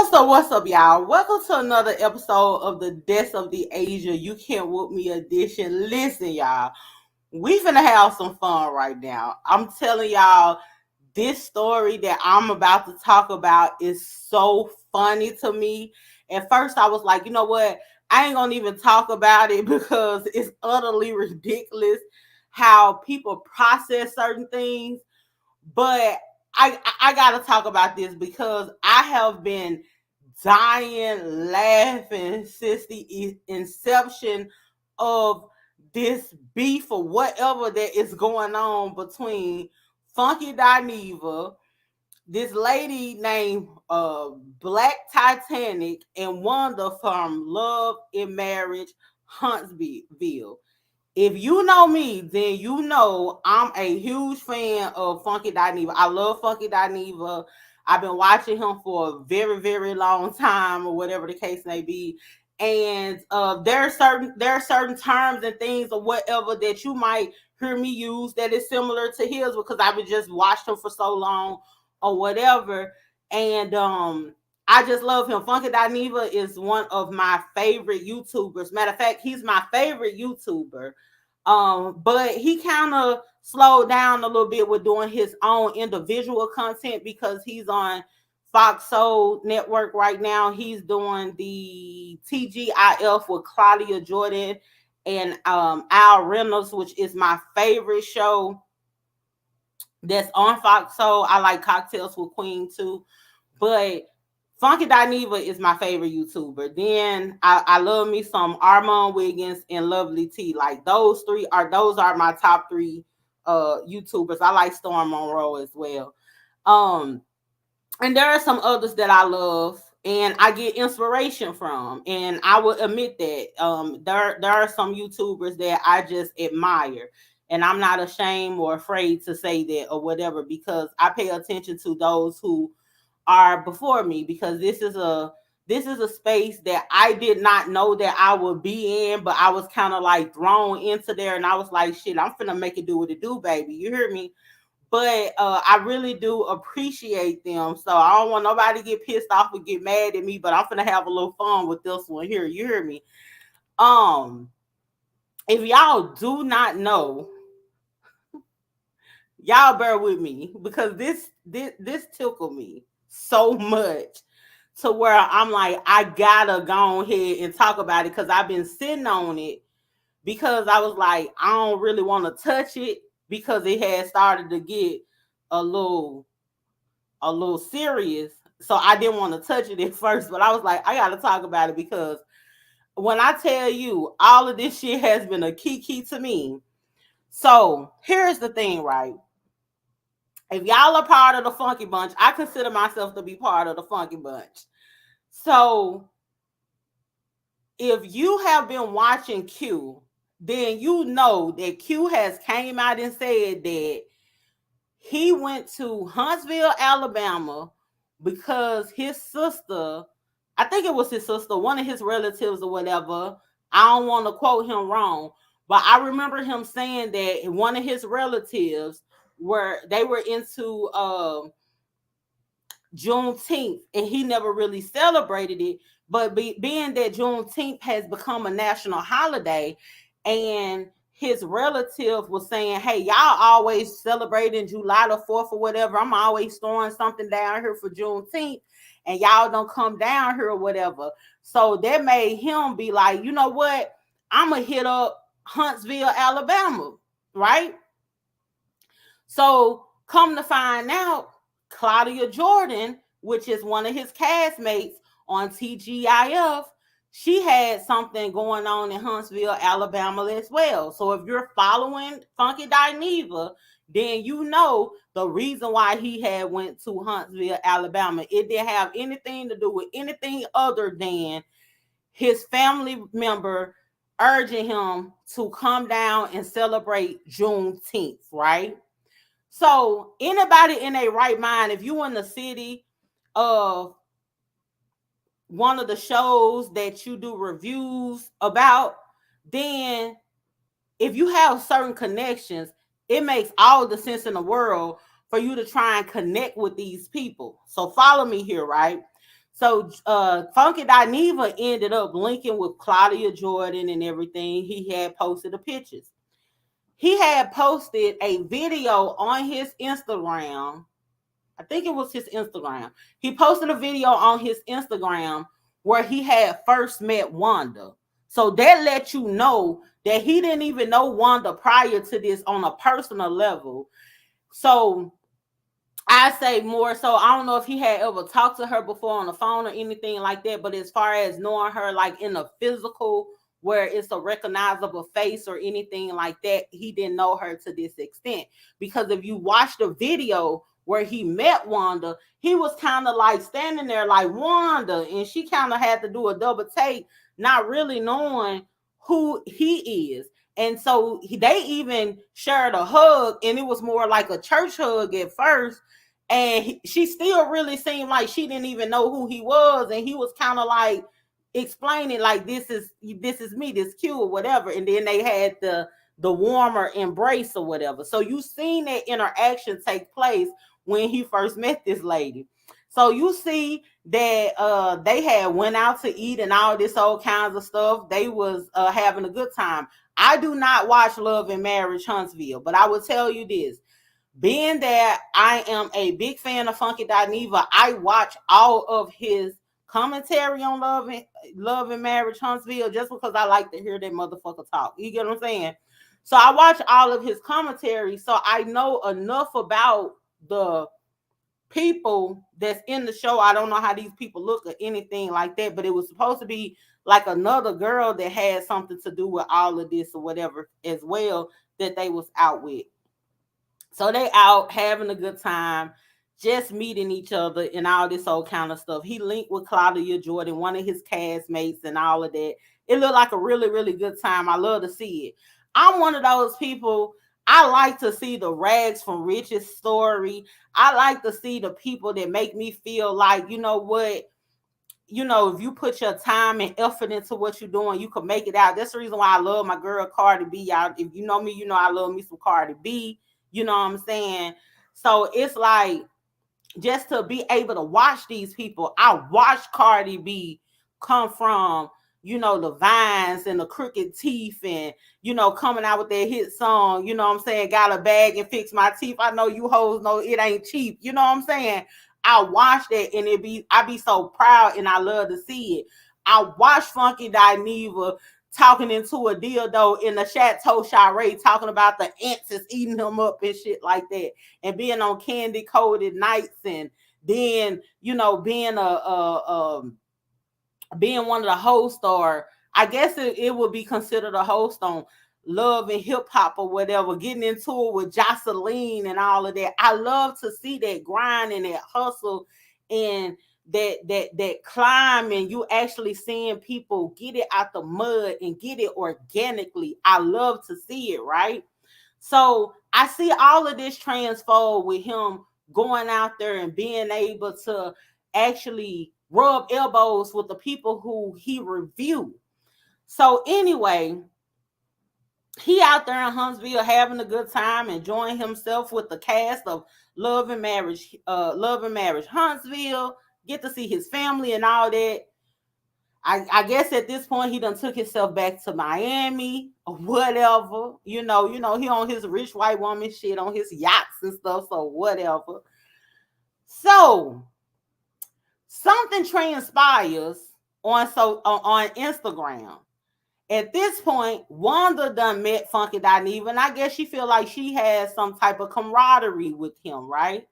What's up, y'all? Welcome to another episode of the Deaths of the Asia You Can't Whoop Me edition. Listen, y'all, we finna have some fun right now. I'm telling y'all, this story that I'm about to talk about is so funny to me. At first, I was like, you know what? I ain't gonna even talk about it because it's utterly ridiculous how people process certain things. But I gotta talk about this because I have been dying laughing since the inception of this beef or whatever that is going on between Funky Dineva, this lady named Black Titanic, and Wanda from Love and Marriage Huntsville. If you know me, then you know I'm a huge fan of Funky Dineva. I love Funky Dineva. I've been watching him for a very, very long time, or whatever the case may be. And there are certain terms and things or whatever that you might hear me use that is similar to his because I've just watched him for so long or whatever. And I just love him. Funky Dineva is one of my favorite YouTubers. Matter of fact, he's my favorite YouTuber. But he kind of slowed down a little bit with doing his own individual content because he's on Fox Soul Network right now. He's doing the TGIF with Claudia Jordan and Al Reynolds, which is my favorite show that's on Fox Soul. I like Cocktails with Queen too, but Funky Dineva is my favorite YouTuber. Then I love me some Armand Wiggins and Lovely T. Like those are my top three YouTubers. I like Storm Monroe as well. Um, and there are some others that I love and I get inspiration from. And I will admit that there are some YouTubers that I just admire. And I'm not ashamed or afraid to say that or whatever because I pay attention to those who are before me because this is a space that I did not know that I would be in, but I was kind of like thrown into there and I was like, shit, I'm finna make it do what it do, baby. You hear me? But I really do appreciate them. So I don't want nobody to get pissed off or get mad at me, but I'm finna have a little fun with this one here. You hear me? Um, if y'all do not know, y'all bear with me because this tickled me so much to where I'm like, I gotta go ahead and talk about it because I've been sitting on it because I was like, I don't really want to touch it because it had started to get a little a little serious. So I didn't want to touch it at first, but I was like, I gotta talk about it because when I tell you all of this shit has been a key to me. So here's the thing, right? If y'all are part of the Funky Bunch, I consider myself to be part of the Funky Bunch. So if you have been watching Q, then you know that Q has came out and said that he went to Huntsville, Alabama, because his sister, I think it was his sister, one of his relatives or whatever. I don't want to quote him wrong, but I remember him saying that one of his relatives were into Juneteenth, and he never really celebrated it. But being that Juneteenth has become a national holiday, and his relative was saying, "Hey, y'all always celebrating July the 4th or whatever. I'm always throwing something down here for Juneteenth, and y'all don't come down here or whatever." So that made him be like, "You know what? I'm gonna hit up Huntsville, Alabama, right?" So come to find out, Claudia Jordan, which is one of his castmates on TGIF, she had something going on in Huntsville, Alabama as well. So if you're following Funky Dineva, then you know the reason why he had went to Huntsville, Alabama. It didn't have anything to do with anything other than his family member urging him to come down and celebrate Juneteenth, right? So anybody in a right mind, if you in the city of one of the shows that you do reviews about, then if you have certain connections, it makes all the sense in the world for you to try and connect with these people. So follow me here, right? So Funky Dineva ended up linking with Claudia Jordan and everything. He had posted the pictures. He had posted a video on his Instagram. I think it was his Instagram. He posted a video on his Instagram where he had first met Wanda. So that let you know that he didn't even know Wanda prior to this on a personal level. So I say more so, I don't know if he had ever talked to her before on the phone or anything like that, but as far as knowing her like in a physical where it's a recognizable face or anything like that, he didn't know her to this extent. Because if you watch the video where he met Wanda, he was kind of like standing there like Wanda, and she kind of had to do a double take, not really knowing who he is. And so they even shared a hug, and it was more like a church hug at first. And she still really seemed like she didn't even know who he was, and he was kind of like explaining like this is me, this Q or whatever. And then they had the warmer embrace or whatever. So you seen that interaction take place when he first met this lady. So you see that they had went out to eat and all this old kinds of stuff. They was having a good time. I do not watch Love and Marriage Huntsville, but I will tell you this. Being that I am a big fan of Funky Dineva, I watch all of his commentary on Love and Marriage Huntsville just because I like to hear that motherfucker talk. You get what I'm saying? So I watch all of his commentary, so I know enough about the people that's in the show. I don't know how these people look or anything like that, but it was supposed to be like another girl that had something to do with all of this or whatever as well that they was out with. So they out having a good time, just meeting each other and all this old kind of stuff. He linked with Claudia Jordan, one of his castmates, and all of that. It looked like a really, really good time. I love to see it. I'm one of those people. I like to see the rags from riches story. I like to see the people that make me feel like, you know what, if you put your time and effort into what you're doing, you can make it out. That's the reason why I love my girl Cardi B. Y'all, if you know me, you know I love me some Cardi B. You know what I'm saying? So it's like, just to be able to watch these people. I watched Cardi B come from, the vines and the crooked teeth and, coming out with that hit song, you know what I'm saying? Got a bag and fix my teeth. I know you hoes know it ain't cheap. You know what I'm saying? I watched that and I be so proud and I love to see it. I watched Funky Dineva talking into a dildo in the Chateau Charade, talking about the ants is eating him up and shit like that, and being on candy coated nights, and then being one of the hosts, or I guess it would be considered a host on Love and Hip Hop or whatever, getting into it with Jocelyn and all of that. I love to see that grind and that hustle and that climb, and you actually seeing people get it out the mud and get it organically. I love to see it, right? So I see all of this transfold with him going out there and being able to actually rub elbows with the people who he reviewed. So anyway, he out there in Huntsville having a good time, enjoying himself with the cast of Love and Marriage Huntsville. Get to see his family and all that. I guess at this point he done took himself back to Miami or whatever. He on his rich white woman shit, on his yachts and stuff. So whatever. So something transpires on Instagram. At this point, Wanda done met Funky Dineva, and I guess she feel like she has some type of camaraderie with him, right?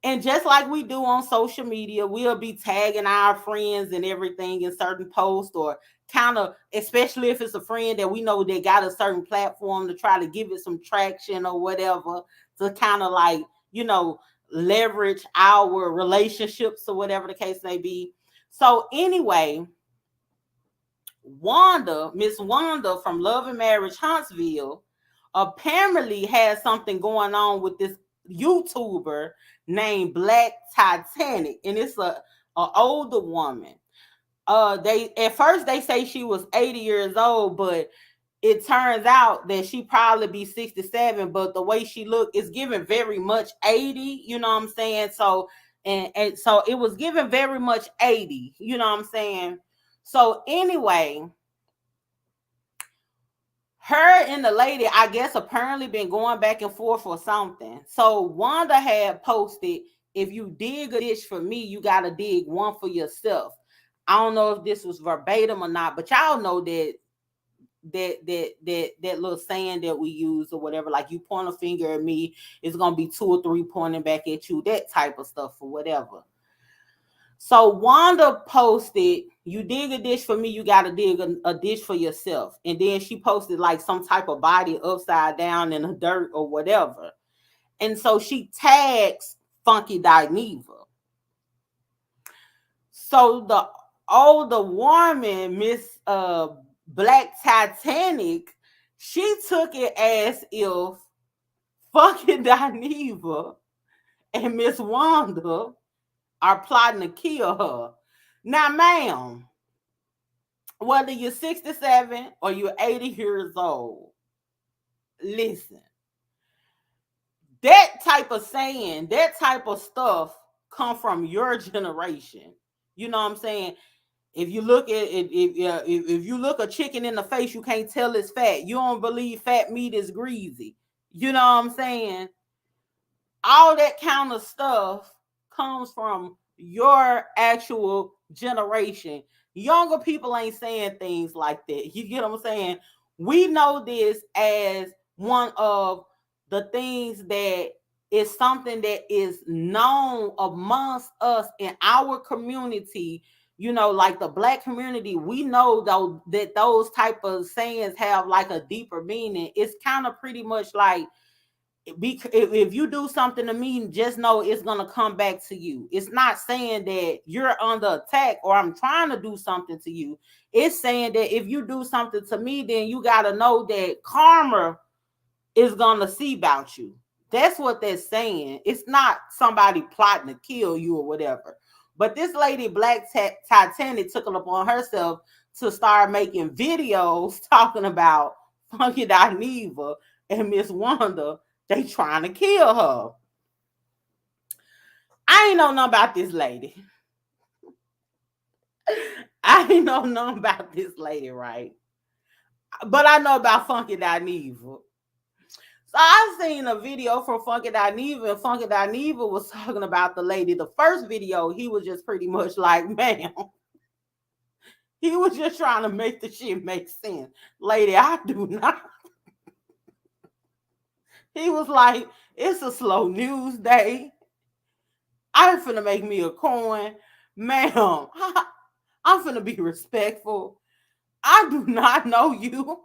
And just like we do on social media, we'll be tagging our friends and everything in certain posts, or kind of, especially if it's a friend that we know they got a certain platform to try to give it some traction or whatever, to kind of like, leverage our relationships or whatever the case may be. So anyway, Miss Wanda from Love and Marriage Huntsville, apparently has something going on with this YouTuber named Black Titanic, and it's a older woman. They at first they say she was 80 years old, but it turns out that she probably be 67, but the way she look is giving very much 80, you know what I'm saying? So And so it was given very much 80, you know what I'm saying? So anyway, her and the lady, I guess, apparently been going back and forth or something. So Wanda had posted, if you dig a ditch for me, you gotta dig one for yourself. I don't know if this was verbatim or not, but y'all know that little saying that we use or whatever, like you point a finger at me, it's gonna be two or three pointing back at you, that type of stuff or whatever. So Wanda posted, you dig a ditch for me, you gotta dig a ditch for yourself. And then she posted like some type of body upside down in the dirt or whatever. And so she tags Funky Dineva. So the older woman, Miss Black Titanic, she took it as if Funky Dineva and Miss Wanda are plotting to kill her. Now, ma'am, whether you're 67 or you're 80 years old, listen, that type of saying, that type of stuff come from your generation. You know what I'm saying? If you look at it, if you look a chicken in the face, you can't tell it's fat. You don't believe fat meat is greasy. You know what I'm saying? All that kind of stuff comes from your actual generation. Younger people ain't saying things like that. You get what I'm saying? We know this as one of the things that is something that is known amongst us in our community. You know, like the Black community, we know though that those type of sayings have like a deeper meaning. It's kind of pretty much like, if you do something to me, just know it's gonna come back to you. It's not saying that you're under attack or I'm trying to do something to you. It's saying that if you do something to me, then you gotta know that karma is gonna see about you. That's what they're saying. It's not somebody plotting to kill you or whatever. But this lady, Black Titanic, took it upon herself to start making videos talking about Funky Dineva and Miss Wanda. They trying to kill her. I ain't know nothing about this lady. I ain't know nothing about this lady, right? But I know about Funky Dineva. So I seen a video from Funky Dineva, and Funky Dineva was talking about the lady. The first video, he was just pretty much like, man, he was just trying to make the shit make sense. Lady, I do not. He was like, it's a slow news day. I'm finna make me a coin. Ma'am, I'm finna be respectful. I do not know you.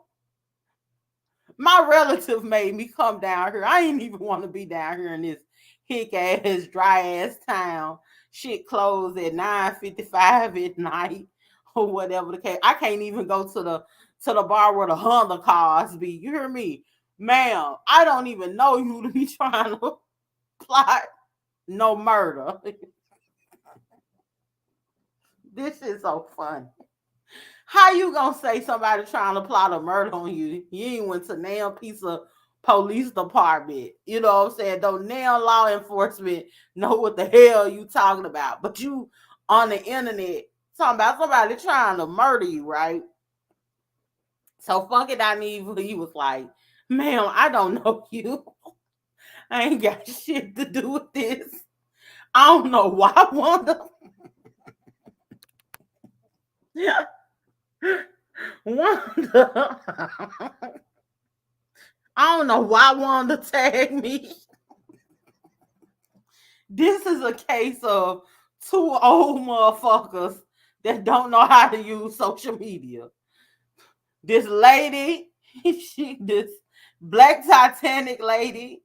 My relative made me come down here. I ain't even want to be down here in this hick ass, dry ass town. Shit closed at 9:55 at night or whatever the case. I can't even go to the bar where the Honda cars be. You hear me? Ma'am, I don't even know you to be trying to plot no murder. This is so funny. How you gonna say somebody trying to plot a murder on you? You ain't went to nail piece of police department. You know what I'm saying? Don't nail law enforcement know what the hell you talking about. But you on the internet talking about somebody trying to murder you, right? So Funky Dineva, he was like, ma'am, I don't know you. I ain't got shit to do with this. I don't know why I wonder. Wanda. I don't know why Wanda tagged me. This is a case of two old motherfuckers that don't know how to use social media. This lady, this Black Titanic lady,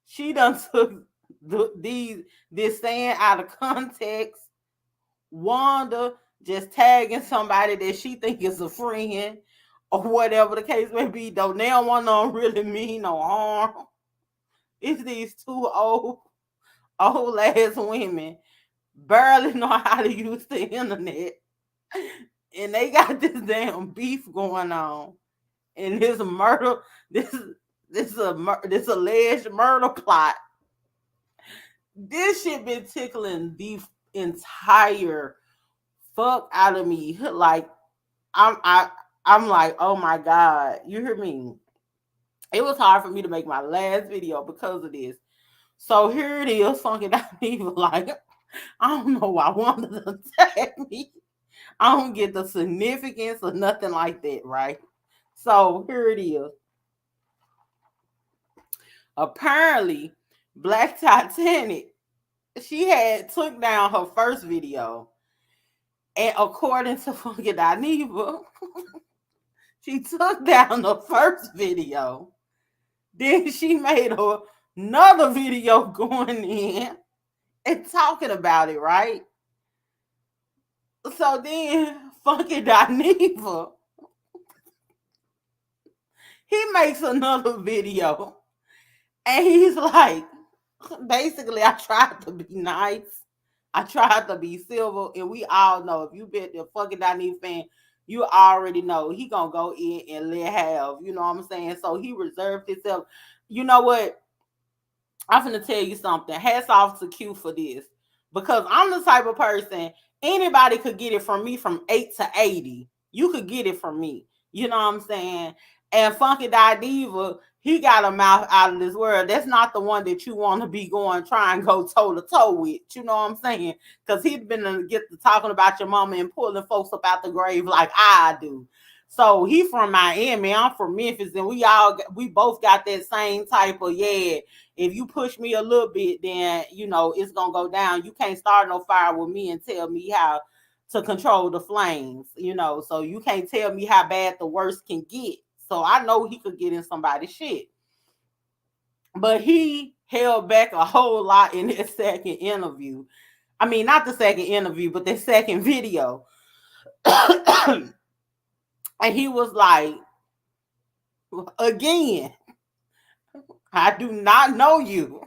she done took this saying out of context. Wanda just tagging somebody that she think is a friend or whatever the case may be. Though they don't want to really mean no harm. It's these two old ass women barely know how to use the internet, and they got this damn beef going on, and this murder, this alleged murder plot. This shit been tickling the entire fuck out of me. Like I'm I I'm like, oh my god, you hear me? It was hard for me to make my last video because of this. So here it is, funky Dineva. Like I don't know why Wanda to attack me. I don't get the significance or nothing like that, right? So here it is. Apparently, Black Titanic, she had took down her first video, and according to Funky Dineva, she took down the first video. Then she made another video going in and talking about it, right? So then Funky Dineva, he makes another video and he's like, basically, I tried to be nice. I tried to be civil, and we all know if you been the fucking Dineva fan, you already know he gonna go in and let have. You know what I'm saying? So he reserved himself. You know what? I'm gonna tell you something. Hats off to Q for this because I'm the type of person anybody could get it from me from 8 to 80. You could get it from me. You know what I'm saying? And Funky Dineva, he got a mouth out of this world. That's not the one that you want to be going try and go toe to toe with. You know what I'm saying? Because he's been to get to talking about your mama and pulling folks up out the grave like I do. So he from Miami, I'm from Memphis, and we both got that same type of yeah. If you push me a little bit, then it's gonna go down. You can't start no fire with me and tell me how to control the flames. So you can't tell me how bad the worst can get. So I know he could get in somebody's shit, but he held back a whole lot in his second interview. I mean, not the second interview, but the second video. And he was like, again, I do not know you.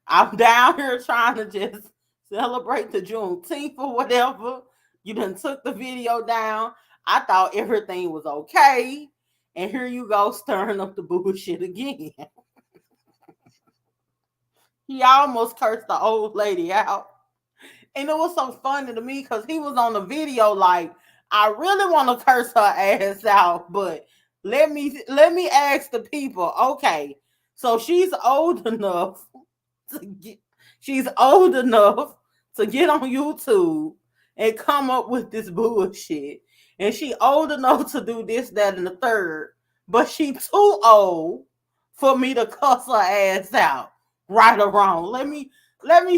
I'm down here trying to just celebrate the Juneteenth or whatever. You done took the video down. I thought everything was okay. And here you go stirring up the bullshit again. He almost cursed the old lady out. And it was so funny to me because he was on the video like, I really want to curse her ass out, but let me ask the people, okay, so to get she's old enough to get on YouTube and come up with this bullshit. And she old enough to do this, that, and the third, but she too old for me to cuss her ass out. Right or wrong. Let me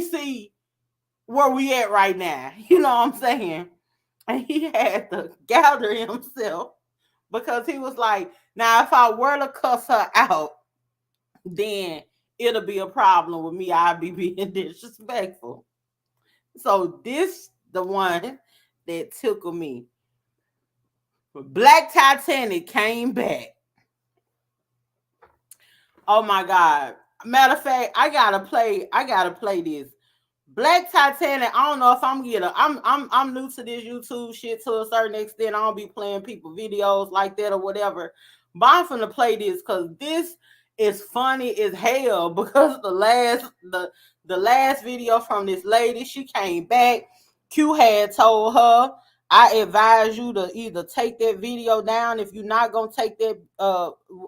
see where we at right now. You know what I'm saying? And he had to gather himself because he was like, now if I were to cuss her out, then it'll be a problem with me. I'll be being disrespectful. So this the one that tickled me. Black Titanic came back. Oh my god. Matter of fact, I gotta play this. Black Titanic, I don't know if I'm new to this YouTube shit to a certain extent. I don't be playing people videos like that or whatever. But I'm finna play this because this is funny as hell because the last video from this lady, she came back. Q had told her, I advise you to either take that video down. If you're not gonna take that,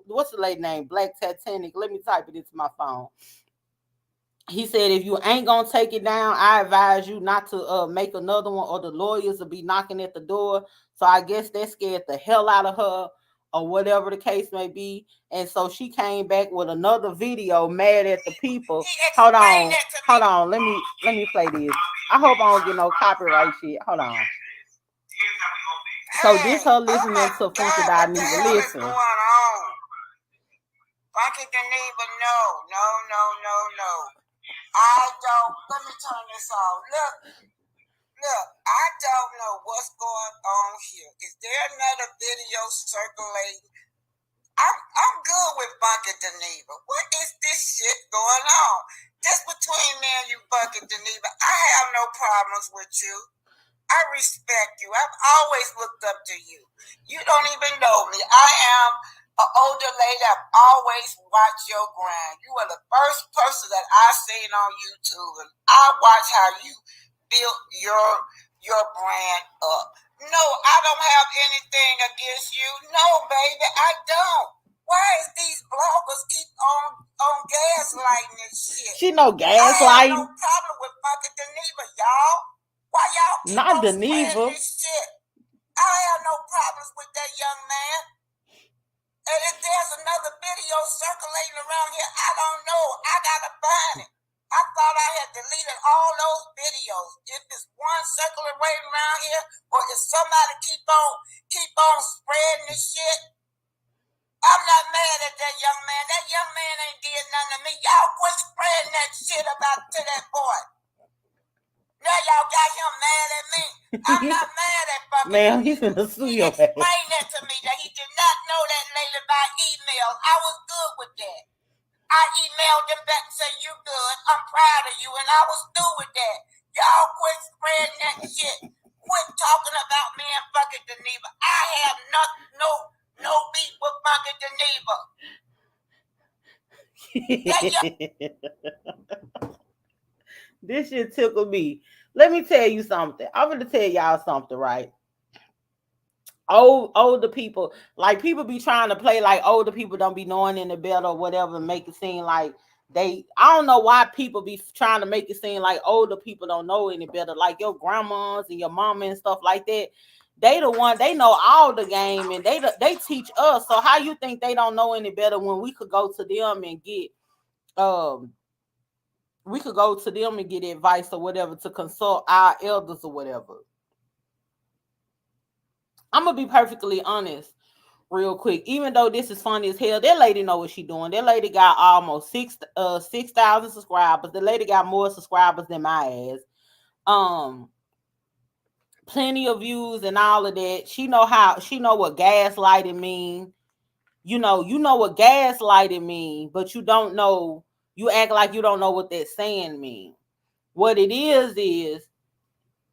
what's the lady name? Black Titanic. Let me type it into my phone. He said, if you ain't gonna take it down, I advise you not to make another one, or the lawyers will be knocking at the door. So I guess that scared the hell out of her, or whatever the case may be. And so she came back with another video, mad at the people. Hold on. Let me play this. I hope I don't get no copyright shit. Hold on. So this her listening to Funky Dineva. Listen. Funky Dineva, no. I don't. Let me turn this off. Look. I don't know what's going on here. Is there another video circulating? I'm good with Funky Dineva. What is this shit going on? Just between me and you, Funky Dineva, I have no problems with you. I respect you. I've always looked up to you. You don't even know me. I am an older lady. I've always watched your grind. You are the first person that I seen on YouTube, and I watch how you built your brand up. No, I don't have anything against you. No, baby, I don't. Why is these bloggers keep on gaslighting this shit? She no I have gaslighting. no problem with fucking Dineva, y'all. Why y'all keep Not on spreading Dineva. this shit? I have no problems with that young man. And if there's another video circulating around here, I don't know. I gotta find it. I thought I had deleted all those videos. If there's one circulating around here, or if somebody keep on spreading this shit, I'm not mad at that young man. That young man ain't did nothing to me. Y'all quit spreading that shit about to that boy. Now y'all got him mad at me. I'm not mad at fucking. Man, he's gonna sue your ass. Explain that to me, that he did not know that lady by email. I was good with that. I emailed him back and said, you good, I'm proud of you, and I was through with that. Y'all quit spreading that shit. Quit talking about me and fucking Dineva. I have no beef with fucking Dineva. This shit tickled me. Let me tell you something. I'm gonna tell y'all something, right? Older people, like, people be trying to play like older people don't be knowing any better or whatever, and make it seem like I don't know why people be trying to make it seem like older people don't know any better, like your grandmas and your mama and stuff like that. They the one, they know all the game, and they teach us. So how you think they don't know any better when we could go to them and get advice or whatever, to consult our elders or whatever. I'm gonna be perfectly honest real quick. Even though this is funny as hell, that lady know what she doing. That lady got almost 6,000 subscribers. The lady got more subscribers than my ass. Plenty of views and all of that. She know what gaslighting mean. You know what gaslighting mean, but you don't know. You act like you don't know what that saying mean. What it is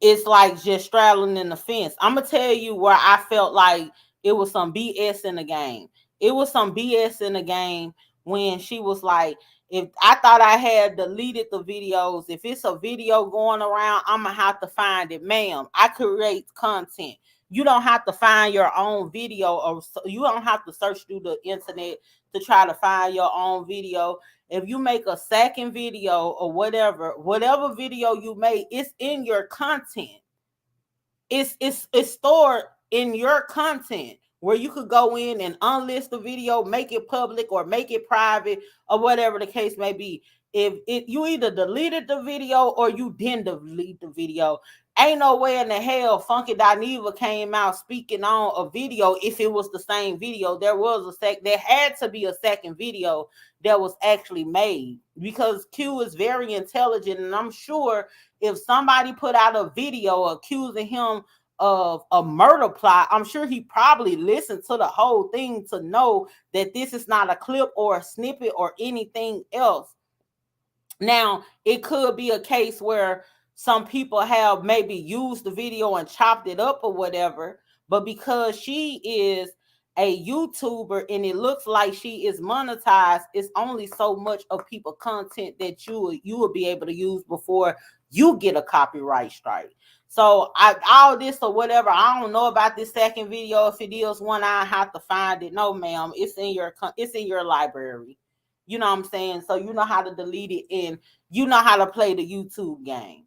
it's like just straddling in the fence. I'm gonna tell you where I felt like it was some BS in the game. It was some BS in the game when she was like, if I thought I had deleted the videos, if it's a video going around, I'm gonna have to find it. Ma'am, I create content. You don't have to find your own video, or you don't have to search through the internet to try to find your own video. If you make a second video or whatever video you make, it's in your content. It's stored in your content, where you could go in and unlist the video, make it public or make it private, or whatever the case may be. If you either deleted the video or you didn't delete the video, ain't no way in the hell Funky Dineva came out speaking on a video if it was the same video. There had to be a second video that was actually made, because Q is very intelligent, and I'm sure if somebody put out a video accusing him of a murder plot, I'm sure he probably listened to the whole thing to know that this is not a clip or a snippet or anything else. Now, it could be a case where some people have maybe used the video and chopped it up or whatever, but because she is a YouTuber and it looks like she is monetized, it's only so much of people content that you will be able to use before you get a copyright strike. So all this or whatever, I don't know about this second video. If it is one, I have to find it. No, ma'am, it's in your library. You know what I'm saying? So you know how to delete it, and you know how to play the YouTube game.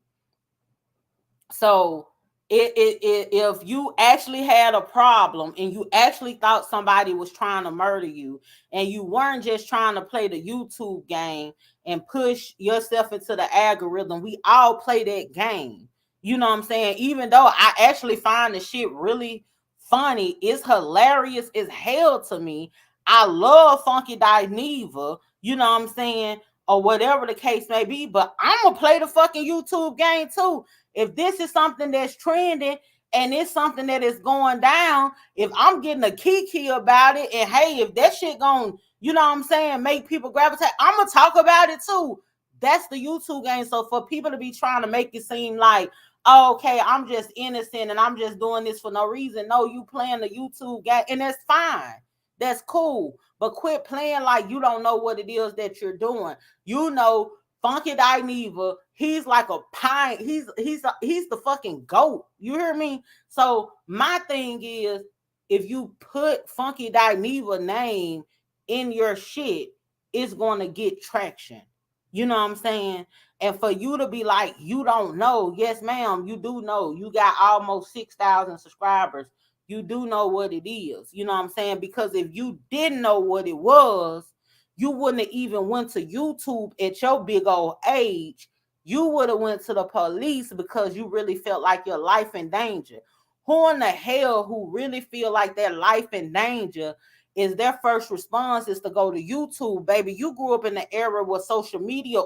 So if you actually had a problem and you actually thought somebody was trying to murder you, and you weren't just trying to play the YouTube game and push yourself into the algorithm, we all play that game. You know what I'm saying? Even though I actually find the shit really funny, it's hilarious as hell to me. I love Funky Dineva, you know what I'm saying? Or whatever the case may be, but I'm gonna play the fucking YouTube game too. If this is something that's trending and it's something that is going down, if I'm getting a kiki about it, and hey, if that shit going, you know what I'm saying, make people gravitate, I'm gonna talk about it too. That's the YouTube game. So for people to be trying to make it seem like, oh, okay, I'm just innocent and I'm just doing this for no reason. No, you playing the YouTube game, and that's fine. That's cool. But quit playing like you don't know what it is that you're doing. You know, Funky Dineva, he's like a pine. He's the fucking goat. You hear me? So my thing is, if you put Funky Dineva name in your shit, it's gonna get traction. You know what I'm saying? And for you to be like, you don't know, yes, ma'am, you do know. You got almost 6,000 subscribers. You do know what it is. You know what I'm saying? Because if you didn't know what it was, you wouldn't have even went to YouTube at your big old age. You would have went to the police because you really felt like your life in danger. Who in the hell who really feel like their life in danger is their first response is to go to YouTube, baby? You grew up in the era where social media,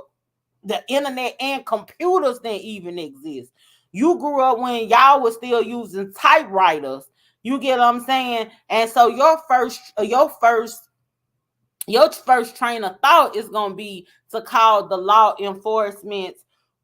the internet, and computers didn't even exist. You grew up when y'all was still using typewriters. You get what I'm saying? And so your first train of thought is going to be to call the law enforcement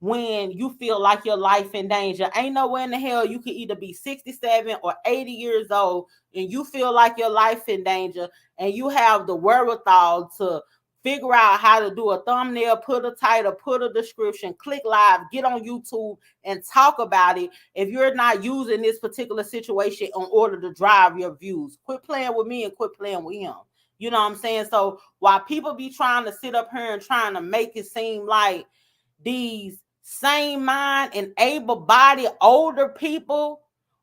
when you feel like your life in danger. Ain't nowhere in the hell you could either be 67 or 80 years old and you feel like your life in danger and you have the wherewithal to figure out how to do a thumbnail, put a title, put a description, click live, get on YouTube and talk about it. If you're not using this particular situation in order to drive your views, quit playing with me and quit playing with him. You know what I'm saying? So while people be trying to sit up here and trying to make it seem like these same mind and able-bodied older people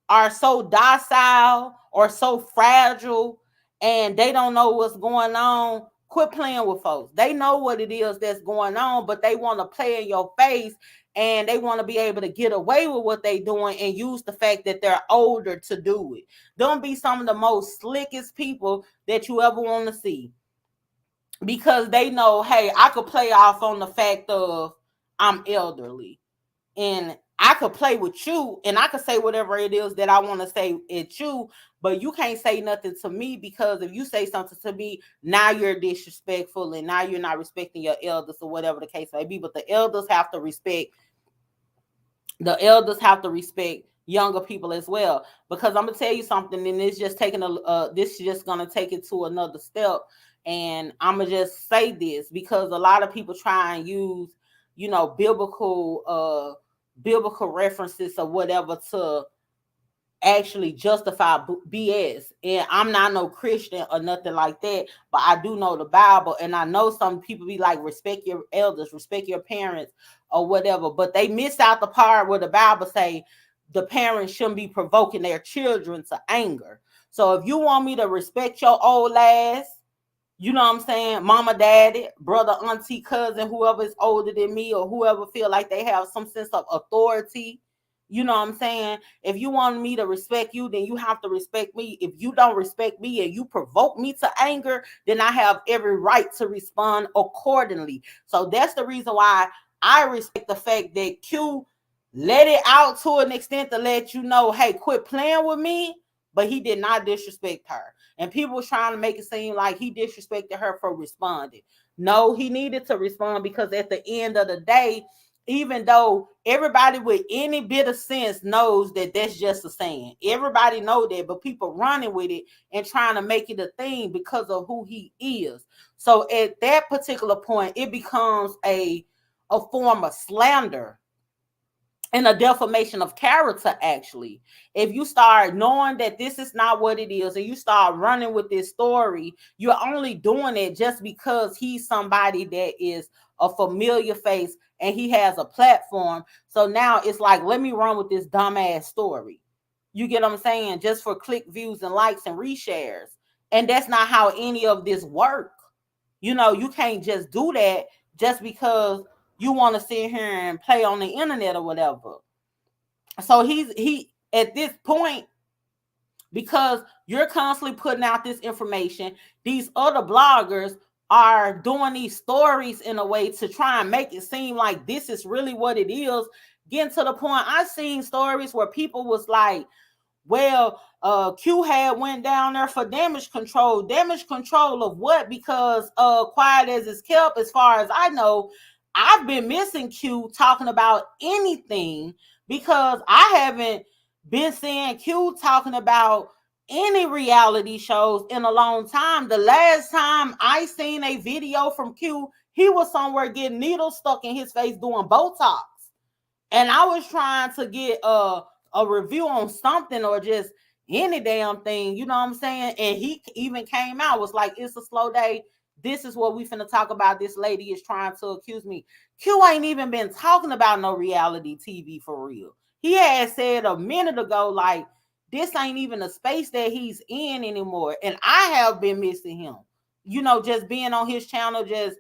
are so docile or so fragile and they don't know what's going on, quit playing with folks. They know what it is that's going on, but they want to play in your face and they want to be able to get away with what they doing and use the fact that they're older to do it. Don't be some of the most slickest people that you ever want to see because they know, hey, I could play off on the fact of I'm elderly and I could play with you and I could say whatever it is that I want to say at you, but you can't say nothing to me because if you say something to me, now you're disrespectful and now you're not respecting your elders or whatever the case may be. But the elders have to respect younger people as well, because I'm gonna tell you something, and it's just taking this is just gonna take it to another step. And I'm gonna just say this because a lot of people try and use, biblical references or whatever to actually justify BS. And I'm not no Christian or nothing like that, but I do know the Bible. And I know some people be like, respect your elders, respect your parents or whatever. But they miss out the part where the Bible say the parents shouldn't be provoking their children to anger. So if you want me to respect your old ass, you know what I'm saying, mama, daddy, brother, auntie, cousin, whoever is older than me or whoever feel like they have some sense of authority, you know what I'm saying? If you want me to respect you, then you have to respect me. If you don't respect me and you provoke me to anger, then I have every right to respond accordingly. So that's the reason why I respect the fact that Q let it out to an extent to let you know, hey, quit playing with me, but he did not disrespect her. And people were trying to make it seem like he disrespected her for responding. No, he needed to respond because at the end of the day, even though everybody with any bit of sense knows that that's just a saying, everybody know that, but people running with it and trying to make it a thing because of who he is. So at that particular point, it becomes a form of slander and a defamation of character. Actually, if you start knowing that this is not what it is and you start running with this story, you're only doing it just because he's somebody that is a familiar face and he has a platform. So now it's like, let me run with this dumbass story. You get what I'm saying? Just for click views and likes and reshares. And that's not how any of this work. You can't just do that just because you want to sit here and play on the internet or whatever. So he at this point, because you're constantly putting out this information, these other bloggers are doing these stories in a way to try and make it seem like this is really what it is. Getting to the point, I've seen stories where people was like, well, Q had went down there for damage control. Damage control of what? Because quiet as it's kept, as far as I know, I've been missing Q talking about anything because I haven't been seeing Q talking about any reality shows in a long time. The last time I seen a video from Q, he was somewhere getting needles stuck in his face doing Botox. And I was trying to get a review on something or just any damn thing, you know what I'm saying? And he even came out, was like, it's a slow day. This is what we finna talk about. This lady is trying to accuse me. Q ain't even been talking about no reality TV for real. He had said a minute ago, like, this ain't even a space that he's in anymore. And I have been missing him. You know, just being on his channel, just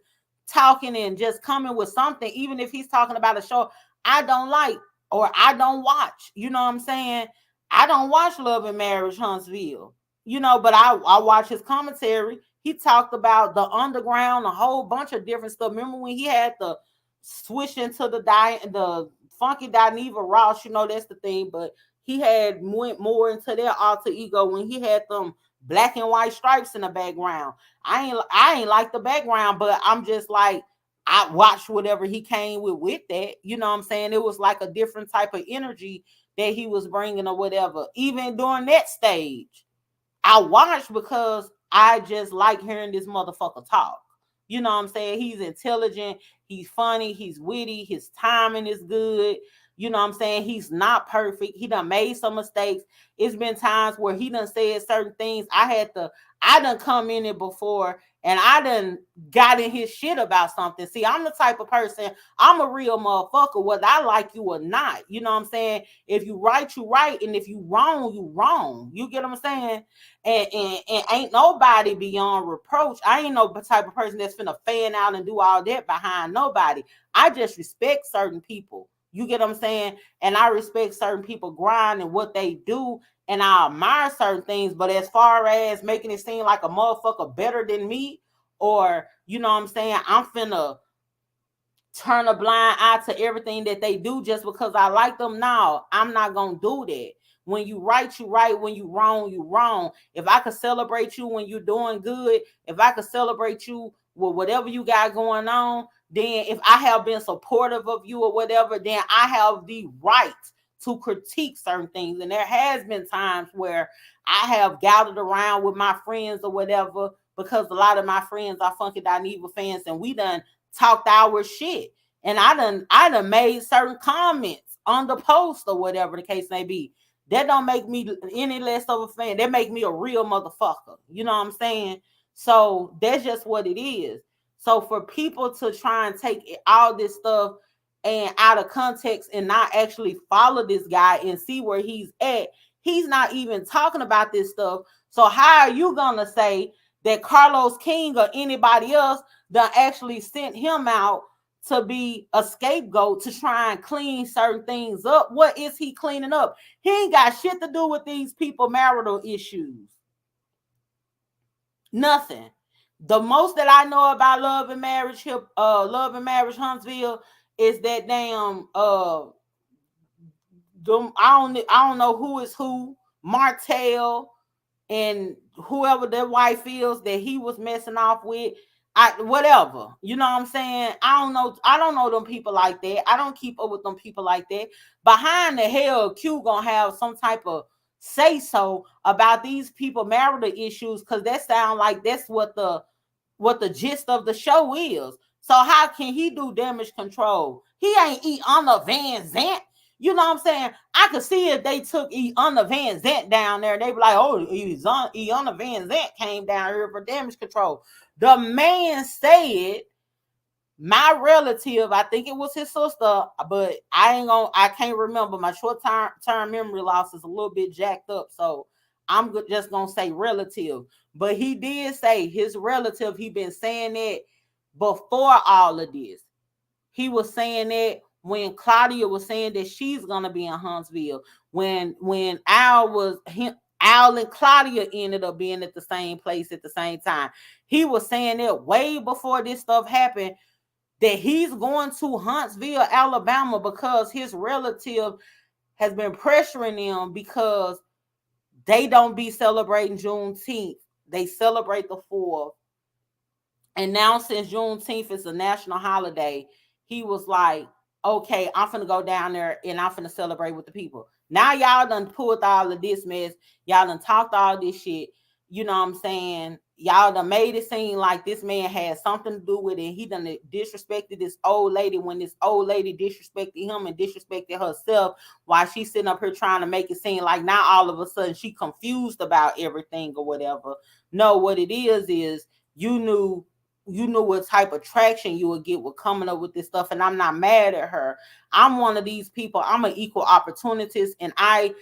talking and just coming with something, even if he's talking about a show I don't like or I don't watch. You know what I'm saying? I don't watch Love and Marriage Huntsville. You know, but I watch his commentary. He talked about the underground, a whole bunch of different stuff. Remember when he had the switch into the funky Dineva Ross, you know, that's the thing, but he had went more into their alter ego when he had them black and white stripes in the background. I ain't like the background, but I'm just like I watched whatever he came with that. You know what I'm saying? It was like a different type of energy that he was bringing or whatever. Even during that stage, I watched because I just like hearing this motherfucker talk. You know what I'm saying? He's intelligent, he's funny, he's witty, his timing is good. You know what I'm saying? He's not perfect. He done made some mistakes. It's been times where he done said certain things. I done come in it before and I done got in his shit about something. See, I'm the type of person, I'm a real motherfucker, whether I like you or not. You know what I'm saying? If you right, you right. And if you wrong, you wrong. You get what I'm saying? And ain't nobody beyond reproach. I ain't no type of person that's finna fan out and do all that behind nobody. I just respect certain people. You get what I'm saying? And I respect certain people grind and what they do, and I admire certain things. But as far as making it seem like a motherfucker better than me, or you know what I'm saying, I'm finna turn a blind eye to everything that they do just because I like them. No, I'm not gonna do that. When you right, you right. When you wrong, you wrong. If I could celebrate you when you're doing good, if I could celebrate you with whatever you got going on, then if I have been supportive of you or whatever, then I have the right to critique certain things. And there has been times where I have gathered around with my friends or whatever, because a lot of my friends are Funky Dineva fans, and we done talked our shit. And I done made certain comments on the post or whatever the case may be. That don't make me any less of a fan. That make me a real motherfucker. You know what I'm saying? So that's just what it is. So for people to try and take all this stuff and out of context and not actually follow this guy and see where he's not even talking about this stuff. So how are you gonna say that Carlos King or anybody else that actually sent him out to be a scapegoat to try and clean certain things up? What is he cleaning up? He ain't got shit to do with these people marital issues. Nothing. The most that I know about Love and Marriage Huntsville is that damn I don't know who is who, Martell and whoever their wife feels that he was messing off with. Whatever. You know what I'm saying? I don't know them people like that. I don't keep up with them people like that. Behind the hell, Q gonna have some type of say so about these people marital issues, because that sound like that's what the gist of the show is. So how can he do damage control? He ain't Iana Van Zant. You know what I'm saying? I could see if they took Iana Van Zant down there, they be like, oh, Iana Van Zant came down here for damage control. The man said, my relative, I think it was his sister, but I can't remember. My short term memory loss is a little bit jacked up, so I'm just gonna say relative. But he did say his relative. He been saying that before all of this. He was saying that when Claudia was saying that she's gonna be in Huntsville. When Al and Claudia ended up being at the same place at the same time. He was saying that way before this stuff happened, that he's going to Huntsville, Alabama, because his relative has been pressuring them because they don't be celebrating Juneteenth. They celebrate the 4th. And now since Juneteenth is a national holiday, he was like, okay, I'm finna go down there and I'm finna celebrate with the people. Now y'all done pulled all of this mess. Y'all done talked all this shit. You know what I'm saying? Y'all done made it seem like this man had something to do with it. He done disrespected this old lady when this old lady disrespected him and disrespected herself while she's sitting up here trying to make it seem like now all of a sudden she confused about everything or whatever. No, what it is you knew what type of traction you would get with coming up with this stuff, and I'm not mad at her. I'm one of these people. I'm an equal opportunist, and I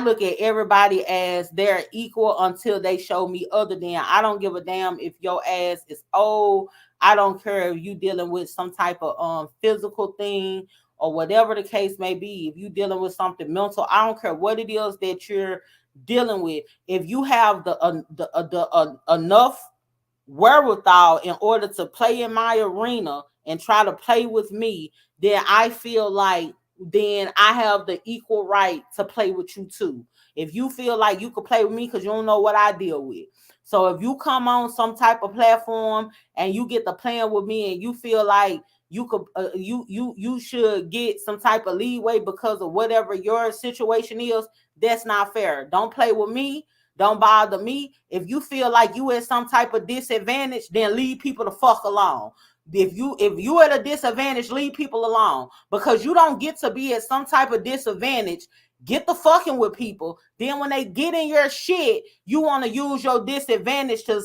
look at everybody as they're equal until they show me other than. I don't give a damn if your ass is old. I don't care if you dealing with some type of physical thing or whatever the case may be. If you dealing with something mental, I don't care what it is that you're dealing with. If you have the enough wherewithal in order to play in my arena and try to play with me, then I feel like then I have the equal right to play with you too. If you feel like you could play with me because you don't know what I deal with. So if you come on some type of platform and you get to playing with me and you feel like you could you should get some type of leeway because of whatever your situation is, that's not fair. Don't play with me. Don't bother me. If you feel like you at some type of disadvantage, then leave people the fuck alone. If you at a disadvantage, leave people alone. Because you don't get to be at some type of disadvantage. Get the fucking with people. Then when they get in your shit, you want to use your disadvantage to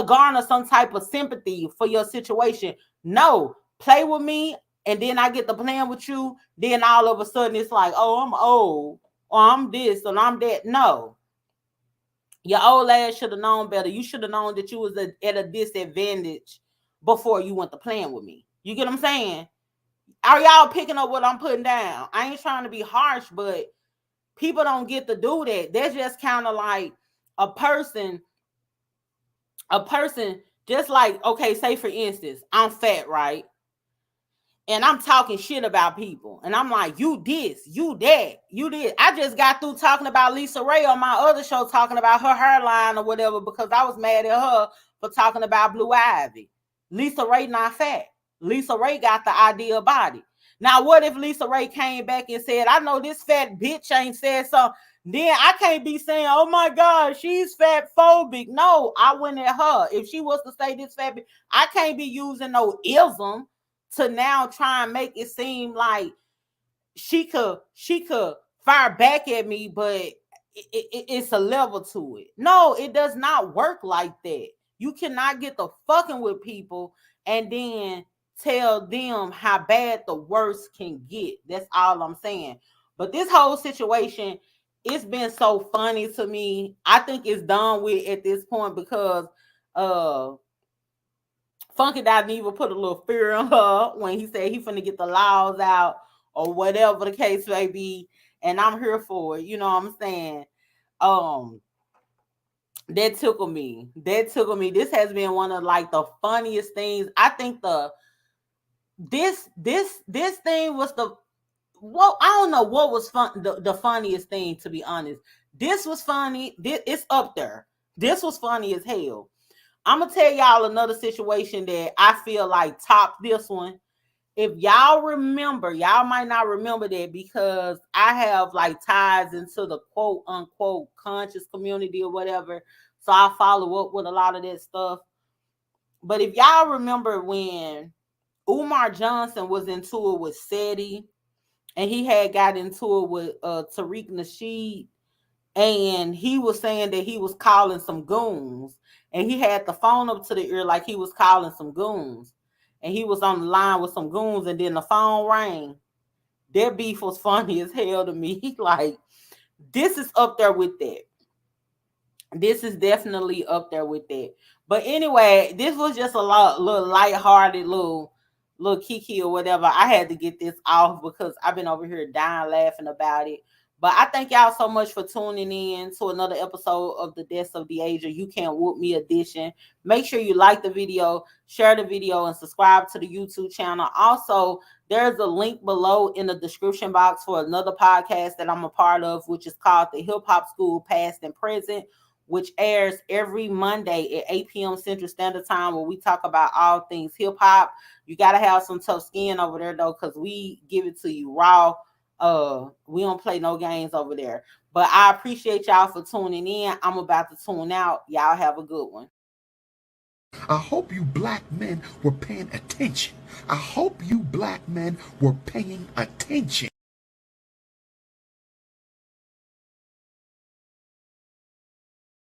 garner some type of sympathy for your situation. No, play with me, and then I get to playing with you. Then all of a sudden it's like, oh, I'm old, or I'm this, and I'm that. No, your old ass should have known better. You should have known that you was at a disadvantage before you went to playing with me. You get what I'm saying? Are y'all picking up what I'm putting down? I ain't trying to be harsh, but people don't get to do that. They're just kind of like a person, a person just like, okay, say for instance, I'm fat, right? And I'm talking shit about people. And I'm like, you this, you that, you did. I just got through talking about Lisa Ray on my other show, talking about her hairline or whatever, because I was mad at her for talking about Blue Ivy. Lisa Ray not fat. Lisa Ray got the ideal body. Now, what if Lisa Ray came back and said, I know this fat bitch ain't said something. Then I can't be saying, oh my God, she's fat phobic. No, I went at her. If she was to say this fat bitch, I can't be using no ism to now try and make it seem like she could fire back at me, but it's a level to it. No, it does not work like that. You cannot get the fucking with people and then tell them how bad the worst can get. That's all I'm saying. But this whole situation, it's been so funny to me. I think it's done with at this point because uh Funky Dineva put a little fear in her when he said he finna get the laws out or whatever the case may be, and I'm here for it. You know what I'm saying? Um, that tickled me. That tickled me. This has been one of like the funniest things. I think this thing was the well, I don't know what was fun the funniest thing, to be honest. This was funny. It's up there. This was funny as hell. I'm gonna tell y'all another situation that I feel like topped this one. If y'all remember, y'all might not remember that because I have like ties into the quote unquote conscious community or whatever. So I follow up with a lot of that stuff. But if y'all remember when Umar Johnson was in tour with SETI and he had got into it with Tariq Nasheed, and he was saying that he was calling some goons, and he had the phone up to the ear like he was calling some goons, and he was on the line with some goons, and then the phone rang. Their beef was funny as hell to me. Like, this is up there with that. This is definitely up there with that. But anyway, this was just a little lighthearted, little kiki or whatever. I had to get this off because I've been over here dying laughing about it. But I thank y'all so much for tuning in to another episode of the Deaths of the Age, or You Can't Whoop Me edition. Make sure you like the video, share the video, and subscribe to the YouTube channel. Also, there's a link below in the description box for another podcast that I'm a part of, which is called the Hip Hop School Past and Present, which airs every Monday at 8 p.m. Central Standard Time, where we talk about all things hip hop. You got to have some tough skin over there, though, because we give it to you raw. We don't play no games over there. But I appreciate y'all for tuning in. I'm about to tune out. Y'all have a good one. I hope you black men were paying attention. I hope you black men were paying attention.